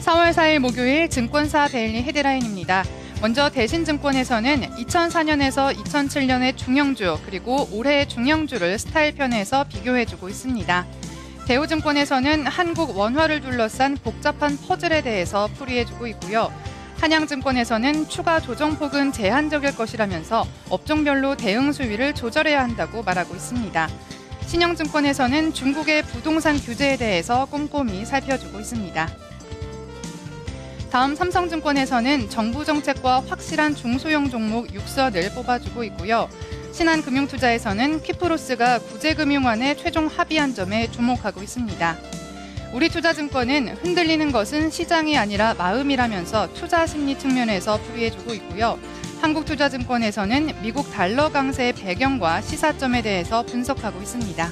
4월 4일 목요일 증권사 데일리 헤드라인입니다. 먼저 대신증권에서는 2004년에서 2007년의 중형주 그리고 올해의 중형주를 스타일편에서 비교해주고 있습니다. 대우증권에서는 한국 원화를 둘러싼 복잡한 퍼즐에 대해서 풀이해주고 있고요. 한양증권에서는 추가 조정폭은 제한적일 것이라면서 업종별로 대응 수위를 조절해야 한다고 말하고 있습니다. 신영증권에서는 중국의 부동산 규제에 대해서 꼼꼼히 살펴주고 있습니다. 다음 삼성증권에서는 정부 정책과 확실한 중소형 종목 6선을 뽑아주고 있고요. 신한금융투자에서는 키프로스가 구제금융안에 최종 합의한 점에 주목하고 있습니다. 우리투자증권은 흔들리는 것은 시장이 아니라 마음이라면서 투자 심리 측면에서 풀이해주고 있고요. 한국투자증권에서는 미국 달러 강세의 배경과 시사점에 대해서 분석하고 있습니다.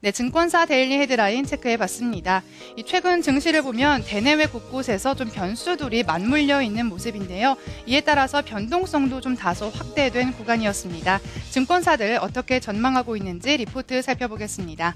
네, 증권사 데일리 헤드라인 체크해봤습니다. 최근 증시를 보면 대내외 곳곳에서 좀 변수들이 맞물려 있는 모습인데요. 이에 따라서 변동성도 좀 다소 확대된 구간이었습니다. 증권사들 어떻게 전망하고 있는지 리포트 살펴보겠습니다.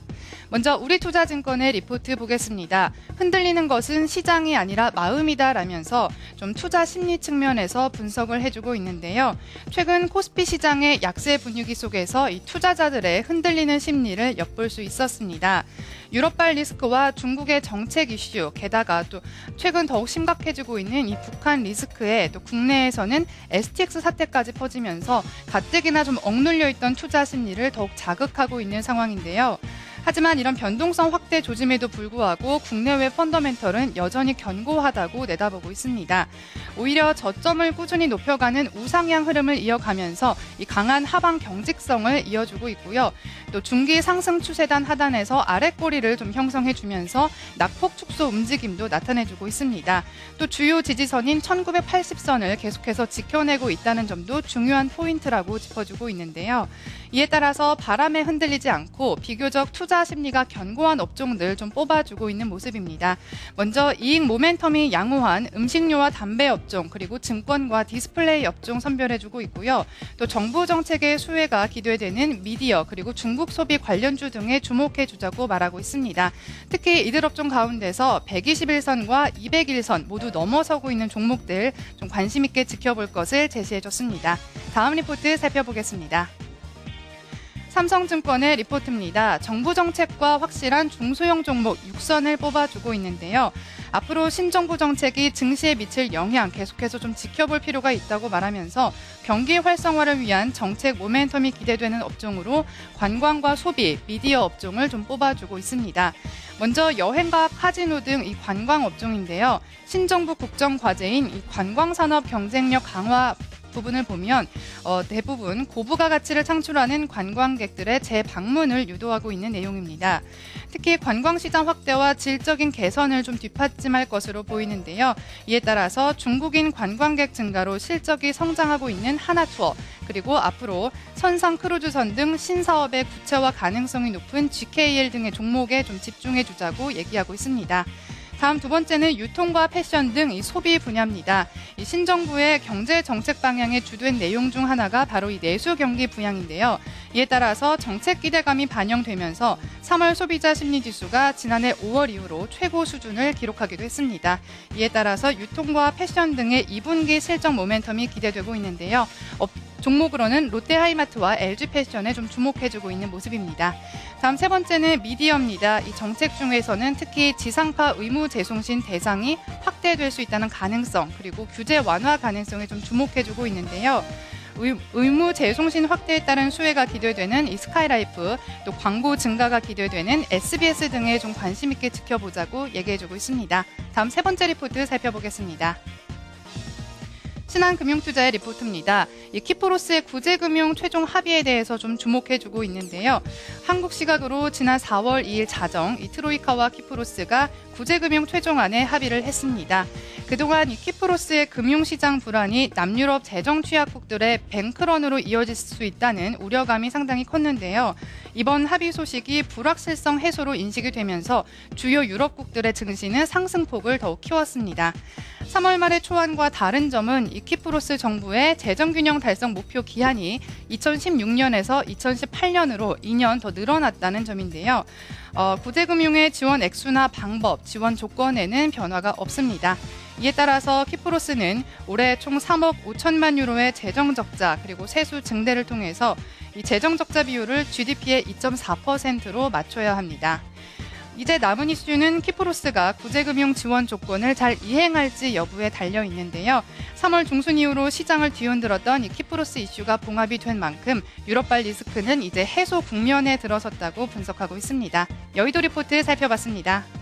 먼저 우리투자증권의 리포트 보겠습니다. 흔들리는 것은 시장이 아니라 마음이다라면서 좀 투자 심리 측면에서 분석을 해주고 있는데요. 최근 코스피 시장의 약세 분위기 속에서 이 투자자들의 흔들리는 심리를 엿볼 수 있었습니다. 유럽발 리스크와 중국의 정책 이슈, 게다가 또 최근 더욱 심각해지고 있는 이 북한 리스크에 또 국내에서는 STX 사태까지 퍼지면서 가뜩이나 좀 억눌려 있던 투자 심리를 더욱 자극하고 있는 상황인데요. 하지만 이런 변동성 확대 조짐에도 불구하고 국내외 펀더멘털은 여전히 견고하다고 내다보고 있습니다. 오히려 저점을 꾸준히 높여가는 우상향 흐름을 이어가면서 이 강한 하방 경직성을 이어주고 있고요. 또 중기 상승 추세단 하단에서 아랫꼬리를 좀 형성해주면서 낙폭 축소 움직임도 나타내주고 있습니다. 또 주요 지지선인 1980선을 계속해서 지켜내고 있다는 점도 중요한 포인트라고 짚어주고 있는데요. 이에 따라서 바람에 흔들리지 않고 비교적 투자 심리가 견고한 업종들 좀 뽑아주고 있는 모습입니다. 먼저 이익 모멘텀이 양호한 음식료와 담배 업종 그리고 증권과 디스플레이 업종 선별해주고 있고요. 또 정부 정책의 수혜가 기대되는 미디어 그리고 중국 소비 관련주 등에 주목해주자고 말하고 있습니다. 특히 이들 업종 가운데서 121선과 201선 모두 넘어서고 있는 종목들 좀 관심 있게 지켜볼 것을 제시해줬습니다. 다음 리포트 살펴보겠습니다. 삼성증권의 리포트입니다. 정부 정책과 확실한 중소형 종목 6선을 뽑아주고 있는데요. 앞으로 신정부 정책이 증시에 미칠 영향 계속해서 좀 지켜볼 필요가 있다고 말하면서 경기 활성화를 위한 정책 모멘텀이 기대되는 업종으로 관광과 소비, 미디어 업종을 좀 뽑아주고 있습니다. 먼저 여행과 카지노 등 이 관광 업종인데요. 신정부 국정 과제인 이 관광산업 경쟁력 강화 부분을 보면 대부분 고부가 가치를 창출하는 관광객들의 재방문을 유도하고 있는 내용입니다. 특히 관광시장 확대와 질적인 개선을 좀 뒷받침할 것으로 보이는데요. 이에 따라서 중국인 관광객 증가로 실적이 성장하고 있는 하나투어 그리고 앞으로 선상 크루즈선 등 신사업의 구체화 가능성이 높은 GKL 등의 종목에 좀 집중해주자고 얘기하고 있습니다. 다음 두 번째는 유통과 패션 등 이 소비 분야입니다. 이 신정부의 경제 정책 방향의 주된 내용 중 하나가 바로 이 내수 경기 부양인데요. 이에 따라서 정책 기대감이 반영되면서 3월 소비자 심리 지수가 지난해 5월 이후로 최고 수준을 기록하기도 했습니다. 이에 따라서 유통과 패션 등의 2분기 실적 모멘텀이 기대되고 있는데요. 종목으로는 롯데하이마트와 LG패션에 좀 주목해주고 있는 모습입니다. 다음 세 번째는 미디어입니다. 이 정책 중에서는 특히 지상파 의무 재송신 대상이 확대될 수 있다는 가능성 그리고 규제 완화 가능성에 좀 주목해주고 있는데요. 의무 재송신 확대에 따른 수혜가 기대되는 이 스카이라이프, 또 광고 증가가 기대되는 SBS 등에 좀 관심 있게 지켜보자고 얘기해주고 있습니다. 다음 세 번째 리포트 살펴보겠습니다. 신한금융투자의 리포트입니다. 이 키프로스의 구제금융 최종 합의에 대해서 좀 주목해주고 있는데요. 한국 시각으로 지난 4월 2일 자정 이 트로이카와 키프로스가 구제금융 최종안에 합의를 했습니다. 그동안 이 키프로스의 금융시장 불안이 남유럽 재정 취약국들의 뱅크런으로 이어질 수 있다는 우려감이 상당히 컸는데요. 이번 합의 소식이 불확실성 해소로 인식이 되면서 주요 유럽국들의 증시는 상승폭을 더욱 키웠습니다. 3월 말의 초안과 다른 점은 이 키프로스 정부의 재정균형 달성 목표 기한이 2016년에서 2018년으로 2년 더 늘어났다는 점인데요. 구제금융의 지원 액수나 방법, 지원 조건에는 변화가 없습니다. 이에 따라서 키프로스는 올해 총 3억 5천만 유로의 재정적자 그리고 세수 증대를 통해서 이 재정적자 비율을 GDP의 2.4%로 맞춰야 합니다. 이제 남은 이슈는 키프로스가 구제금융 지원 조건을 잘 이행할지 여부에 달려 있는데요. 3월 중순 이후로 시장을 뒤흔들었던 이 키프로스 이슈가 봉합이 된 만큼 유럽발 리스크는 이제 해소 국면에 들어섰다고 분석하고 있습니다. 여의도 리포트 살펴봤습니다.